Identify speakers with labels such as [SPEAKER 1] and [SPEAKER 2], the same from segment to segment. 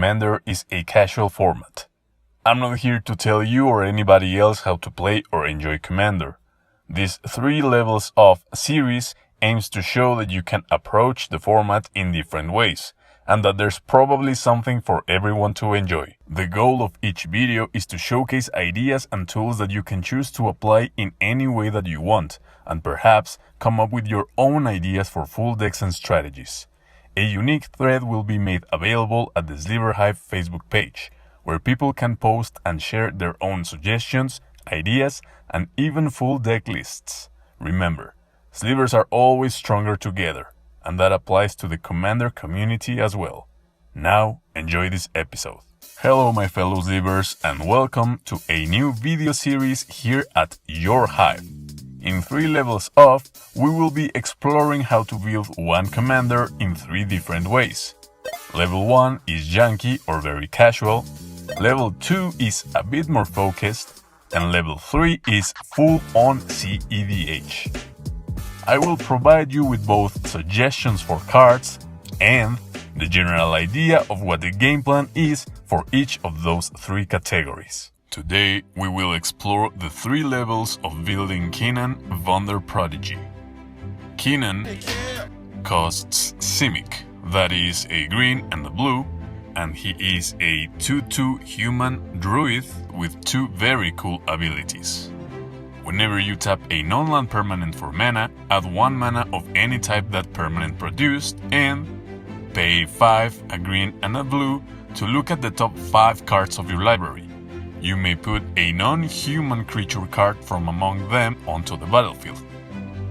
[SPEAKER 1] Commander is a casual format. I'm not here to tell you or anybody else how to play or enjoy Commander. This 3 levels of series aims to show that you can approach the format in different ways, and that there's probably something for everyone to enjoy. The goal of each video is to showcase ideas and tools that you can choose to apply in any way that you want, and perhaps come up with your own ideas for full decks and strategies. A unique thread will be made available at the Sliver Hive Facebook page, where people can post and share their own suggestions, ideas, and even full deck lists. Remember, Slivers are always stronger together, and that applies to the Commander community as well. Now, enjoy this episode. Hello my fellow Slivers, and welcome to a new video series here at your Hive. In 3 levels of, we will be exploring how to build one Commander in 3 different ways. Level 1 is Janky or very casual, Level 2 is a bit more focused, and Level 3 is full-on cEDH. I will provide you with both suggestions for cards and the general idea of what the game plan is for each of those 3 categories. Today we will explore the 3 levels of building Kinnan Wonder Prodigy. Kinnan costs Simic, that is a green and a blue, and he is a 2/2 human druid with 2 very cool abilities. Whenever you tap a non-land permanent for mana, add 1 mana of any type that permanent produced and pay 5, a green and a blue to look at the top 5 cards of your library. You may put a non-human creature card from among them onto the battlefield.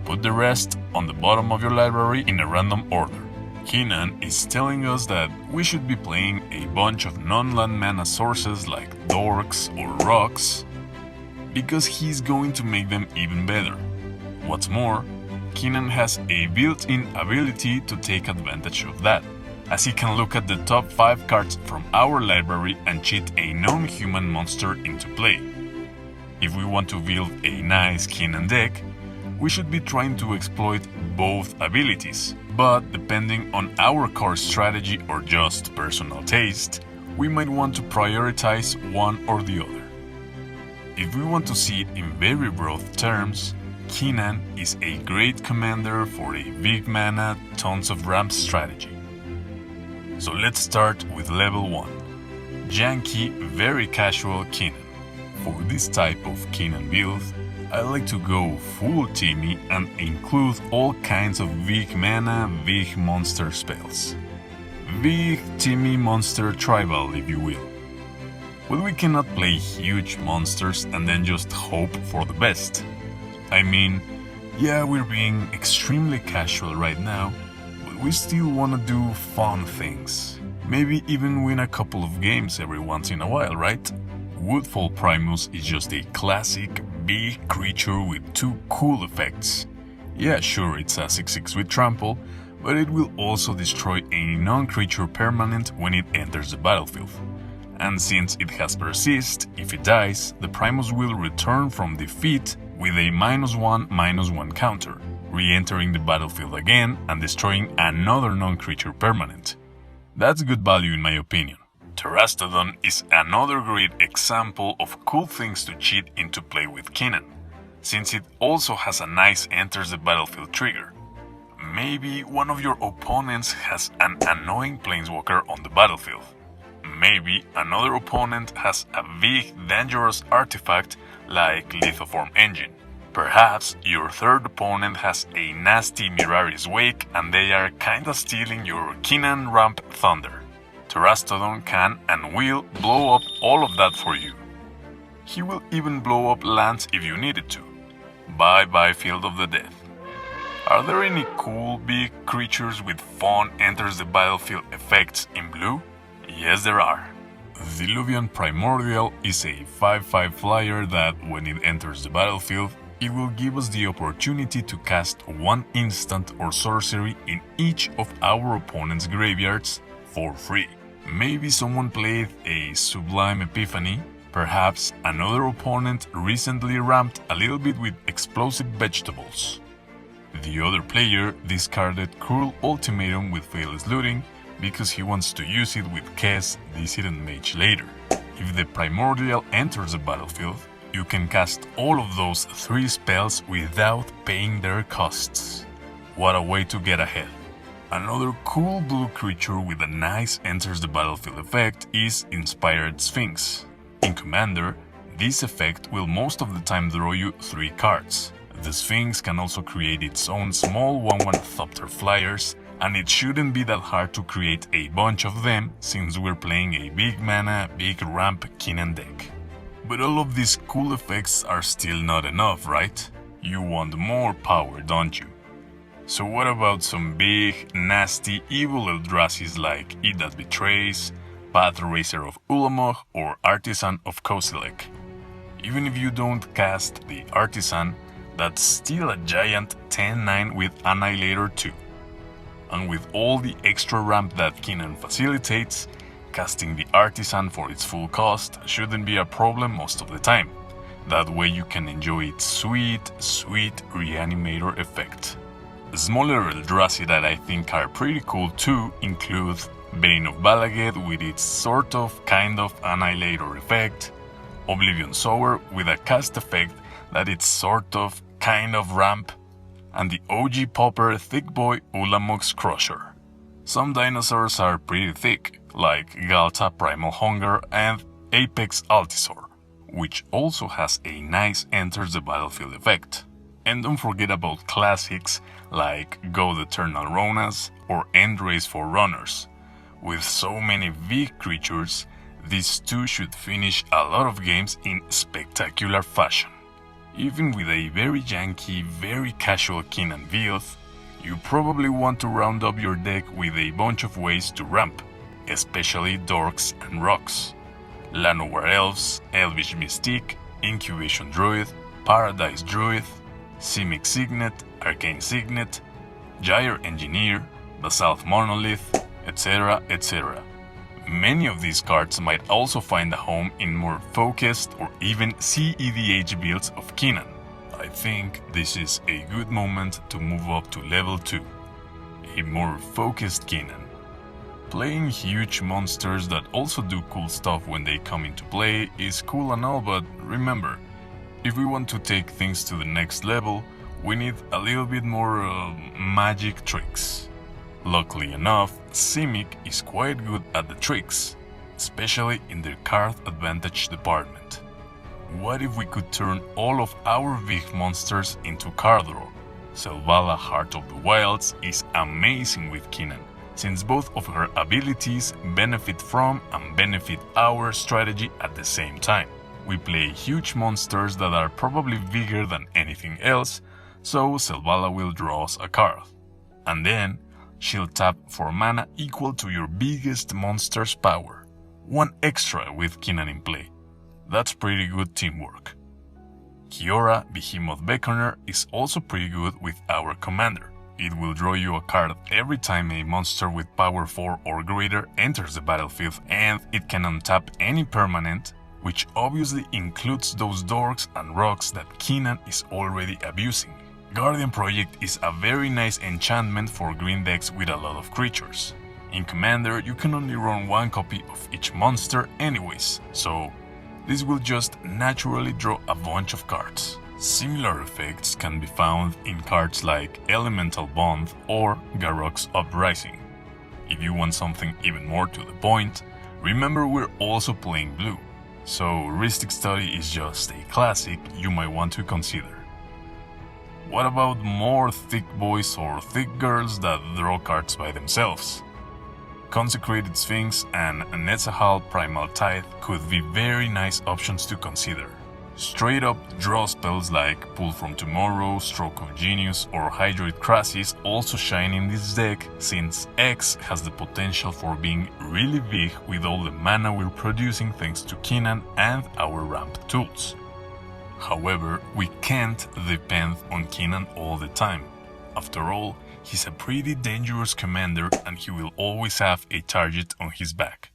[SPEAKER 1] Put the rest on the bottom of your library in a random order. Kinnan is telling us that we should be playing a bunch of non-land mana sources like dorks or rocks, because he's going to make them even better. What's more, Kinnan has a built-in ability to take advantage of that, as he can look at the top 5 cards from our library and cheat a non-human monster into play. If we want to build a nice Kinnan deck, we should be trying to exploit both abilities, but depending on our core strategy or just personal taste, we might want to prioritize one or the other. If we want to see it in very broad terms, Kinnan is a great commander for a big mana, tons of ramp strategy. So let's start with level 1. Janky very casual Kinnan. For this type of Kinnan build, I like to go full Timmy and include all kinds of big mana, big monster spells. Big Timmy monster tribal, if you will. But we cannot play huge monsters and then just hope for the best. I mean, yeah, we're being extremely casual right now, but we still want to do fun things. Maybe even win a couple of games every once in a while, right? Woodfall Primus is just a classic big creature with 2 cool effects. Yeah, sure, it's a 6/6 with trample, but it will also destroy a non-creature permanent when it enters the battlefield. And since it has persist, if it dies, the Primus will return from defeat with a -1/-1 counter, re-entering the battlefield again and destroying another non-creature permanent. That's good value in my opinion. Terastodon is another great example of cool things to cheat into play with Kinnan, since it also has a nice enters the battlefield trigger. Maybe one of your opponents has an annoying planeswalker on the battlefield. Maybe another opponent has a big dangerous artifact like Lithoform Engine. Perhaps your third opponent has a nasty Mirari's Wake and they are kinda stealing your Kinnan Ramp Thunder. Terastodon can and will blow up all of that for you. He will even blow up lands if you need it to. Bye bye Field of the Death. Are there any cool big creatures with fun enters the battlefield effects in blue? Yes, there are. Diluvian Primordial is a 5/5 flyer that, when it enters the battlefield, it will give us the opportunity to cast 1 instant or sorcery in each of our opponent's graveyards for free. Maybe someone played a Sublime Epiphany, perhaps another opponent recently ramped a little bit with Explosive Vegetables. The other player discarded Cruel Ultimatum with Faithless Looting, because he wants to use it with Kess, Dissident Mage later. If the Primordial enters the battlefield, you can cast all of those 3 spells without paying their costs. What a way to get ahead. Another cool blue creature with a nice enters the battlefield effect is Inspired Sphinx. In Commander, this effect will most of the time draw you 3 cards. The Sphinx can also create its own small 1/1 Thopter flyers, and it shouldn't be that hard to create a bunch of them since we're playing a big mana, big ramp Kinnan deck. But all of these cool effects are still not enough, right? You want more power, don't you? So what about some big, nasty, evil Eldrasis like It That Betrays, Path Eraser of Ulamog, or Artisan of Kozilek? Even if you don't cast the Artisan, that's still a giant 10-9 with Annihilator 2. And with all the extra ramp that Kinnan facilitates, casting the Artisan for its full cost shouldn't be a problem most of the time. That way you can enjoy its sweet, sweet Reanimator effect. Smaller Eldrazi that I think are pretty cool too include Bane of Balaged with its sort of kind of Annihilator effect, Oblivion Sower with a cast effect that it's sort of kind of ramp, and the OG Popper Thick Boy Ulamog's Crusher. Some dinosaurs are pretty thick, like Galta Primal Hunger and Apex Altisor, which also has a nice enters the battlefield effect. And don't forget about classics like Go the Eternal Ronas or Endrace for Runners. With so many big creatures, these two should finish a lot of games in spectacular fashion. Even with a very janky, very casual Kinnan build, you probably want to round up your deck with a bunch of ways to ramp, especially Dorks and Rocks. Llanowar Elves, Elvish Mystique, Incubation Druid, Paradise Druid, Simic Signet, Arcane Signet, Gyre Engineer, Basalt Monolith, etc., etc. Many of these cards might also find a home in more focused or even cEDH builds of Kinnan. I think this is a good moment to move up to level 2, a more focused Kinnan. Playing huge monsters that also do cool stuff when they come into play is cool and all, but remember, if we want to take things to the next level, we need a little bit more magic tricks. Luckily enough, Simic is quite good at the tricks, especially in their card advantage department. What if we could turn all of our big monsters into card draw? Selvala Heart of the Wilds is amazing with Kinnan, since both of her abilities benefit from and benefit our strategy at the same time. We play huge monsters that are probably bigger than anything else, so Selvala will draw us a card. And then, she'll tap for mana equal to your biggest monster's power. 1 extra with Kinnan in play. That's pretty good teamwork. Kiora Behemoth Beckoner is also pretty good with our commander. It will draw you a card every time a monster with power 4 or greater enters the battlefield, and it can untap any permanent, which obviously includes those Dorks and Rocks that Kinnan is already abusing. Guardian Project is a very nice enchantment for green decks with a lot of creatures. In Commander, you can only run 1 copy of each monster anyways, so this will just naturally draw a bunch of cards. Similar effects can be found in cards like Elemental Bond or Garruk's Uprising. If you want something even more to the point, remember we're also playing blue, so Rhystic Study is just a classic you might want to consider. What about more thick boys or thick girls that draw cards by themselves? Consecrated Sphinx and Netzahal Primal Tithe could be very nice options to consider. Straight up draw spells like Pull from Tomorrow, Stroke of Genius, or Hydroid Krasis also shine in this deck, since X has the potential for being really big with all the mana we're producing thanks to Kinnan and our ramp tools. However, we can't depend on Kinnan all the time. After all, he's a pretty dangerous commander and he will always have a target on his back.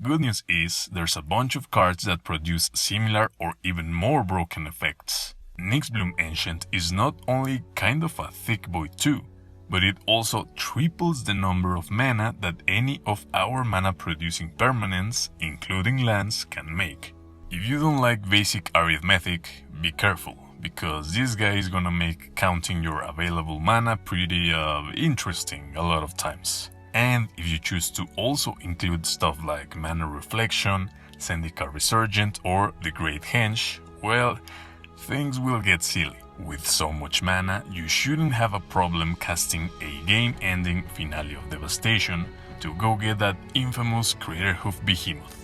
[SPEAKER 1] Good news is, there's a bunch of cards that produce similar or even more broken effects. Nyxbloom Ancient is not only kind of a thick boy too, but it also triples the number of mana that any of our mana-producing permanents, including lands, can make. If you don't like basic arithmetic, be careful, because this guy is gonna make counting your available mana pretty interesting a lot of times. And if you choose to also include stuff like Mana Reflection, Zendikar Resurgent or the Great Henge, well, things will get silly. With so much mana, you shouldn't have a problem casting a game-ending Finale of Devastation to go get that infamous Craterhoof Behemoth.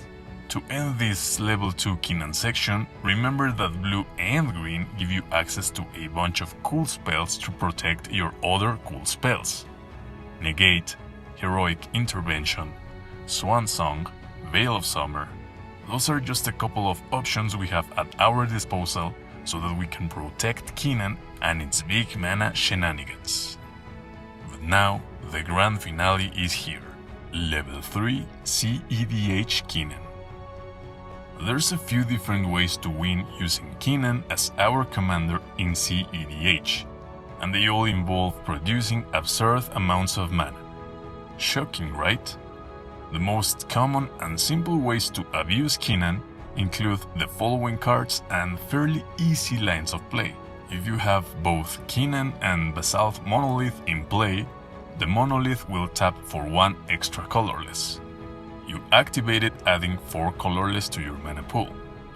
[SPEAKER 1] To end this level 2 Kinnan section, remember that blue and green give you access to a bunch of cool spells to protect your other cool spells. Negate, Heroic Intervention, Swan Song, Veil of Summer. Those are just a couple of options we have at our disposal so that we can protect Kinnan and its big mana shenanigans. But now, the grand finale is here. Level 3 cEDH Kinnan. There's a few different ways to win using Kinnan as our commander in cEDH, and they all involve producing absurd amounts of mana. Shocking, right? The most common and simple ways to abuse Kinnan include the following cards and fairly easy lines of play. If you have both Kinnan and Basalt Monolith in play, the Monolith will tap for 1 extra colorless. You activate it adding 4 colorless to your mana pool.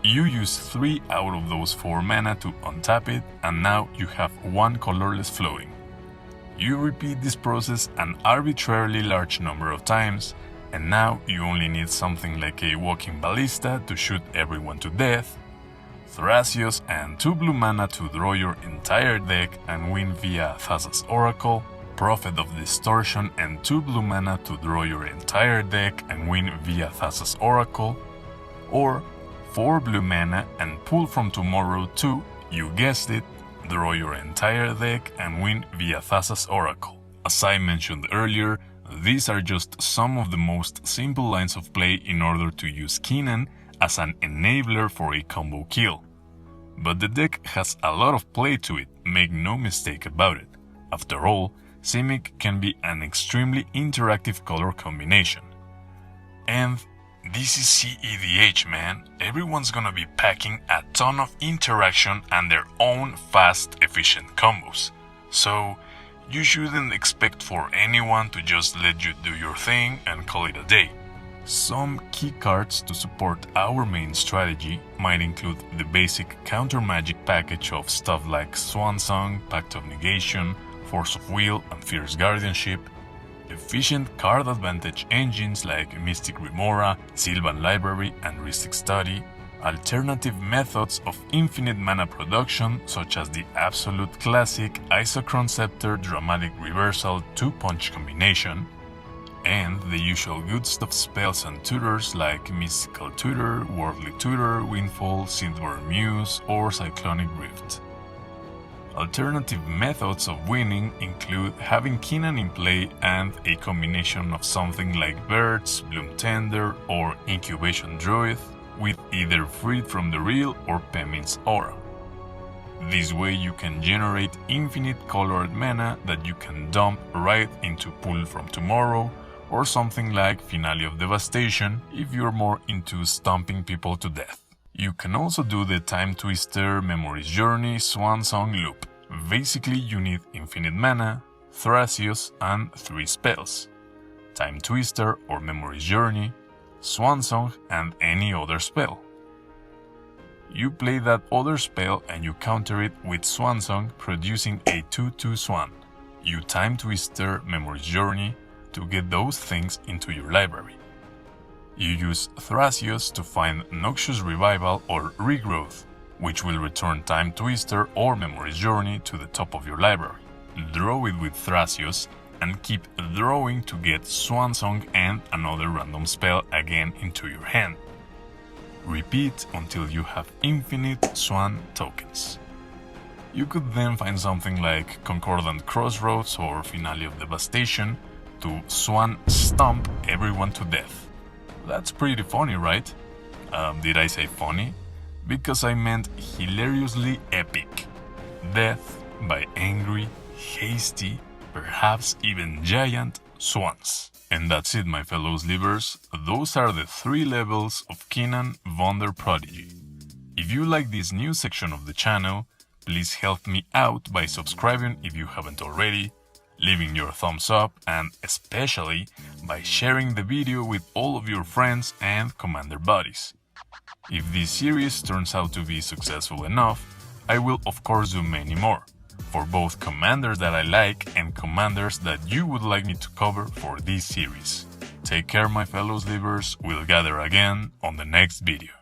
[SPEAKER 1] You use 3 out of those 4 mana to untap it, and now you have 1 colorless floating. You repeat this process an arbitrarily large number of times, and now you only need something like a walking ballista to shoot everyone to death, Thrasios and 2 blue mana to draw your entire deck and win via Thassa's Oracle, Prophet of Distortion and 2 blue mana to draw your entire deck and win via Thassa's Oracle, or 4 blue mana and pull from tomorrow to, you guessed it, draw your entire deck and win via Thassa's Oracle. As I mentioned earlier, these are just some of the most simple lines of play in order to use Kinnan as an enabler for a combo kill. But the deck has a lot of play to it, make no mistake about it. After all, Simic can be an extremely interactive color combination. And this is cEDH, man. Everyone's gonna be packing a ton of interaction and their own fast, efficient combos. So you shouldn't expect for anyone to just let you do your thing and call it a day. Some key cards to support our main strategy might include the basic counter magic package of stuff like Swan Song, Pact of Negation, Force of Will and Fierce Guardianship, efficient card advantage engines like Mystic Remora, Sylvan Library and Rhystic Study, alternative methods of infinite mana production such as the absolute classic Isochron Scepter Dramatic Reversal 2-punch combination, and the usual good stuff spells and tutors like Mystical Tutor, Worldly Tutor, Windfall, Synthborn Muse or Cyclonic Rift. Alternative methods of winning include having Kinnan in play and a combination of something like Birds, Bloom Tender or Incubation Druid with either Freed from the Real or Pemin's Aura. This way you can generate infinite colored mana that you can dump right into Pull from Tomorrow or something like Finale of Devastation if you're more into stomping people to death. You can also do the Time Twister, Memory's Journey, Swan Song loop. Basically you need infinite mana, Thrasios and 3 spells. Time Twister or Memory's Journey, Swan Song and any other spell. You play that other spell and you counter it with Swan Song producing a 2/2 Swan. You Time Twister, Memory's Journey to get those things into your library. You use Thrasios to find Noxious Revival or Regrowth, which will return Time Twister or Memory's Journey to the top of your library. Draw it with Thrasios and keep drawing to get Swan Song and another random spell again into your hand. Repeat until you have infinite Swan tokens. You could then find something like Concordant Crossroads or Finale of Devastation to Swan stomp everyone to death. That's pretty funny, right? Did I say funny? Because I meant hilariously epic. Death by angry, hasty, perhaps even giant swans. And that's it, my fellow Slivers. Those are the 3 levels of Kinnan Wonder Prodigy. If you like this new section of the channel, please help me out by subscribing if you haven't already, leaving your thumbs up, and especially by sharing the video with all of your friends and commander buddies. If this series turns out to be successful enough, I will of course do many more, for both commanders that I like and commanders that you would like me to cover for this series. Take care, my fellow Slivers. We'll gather again on the next video.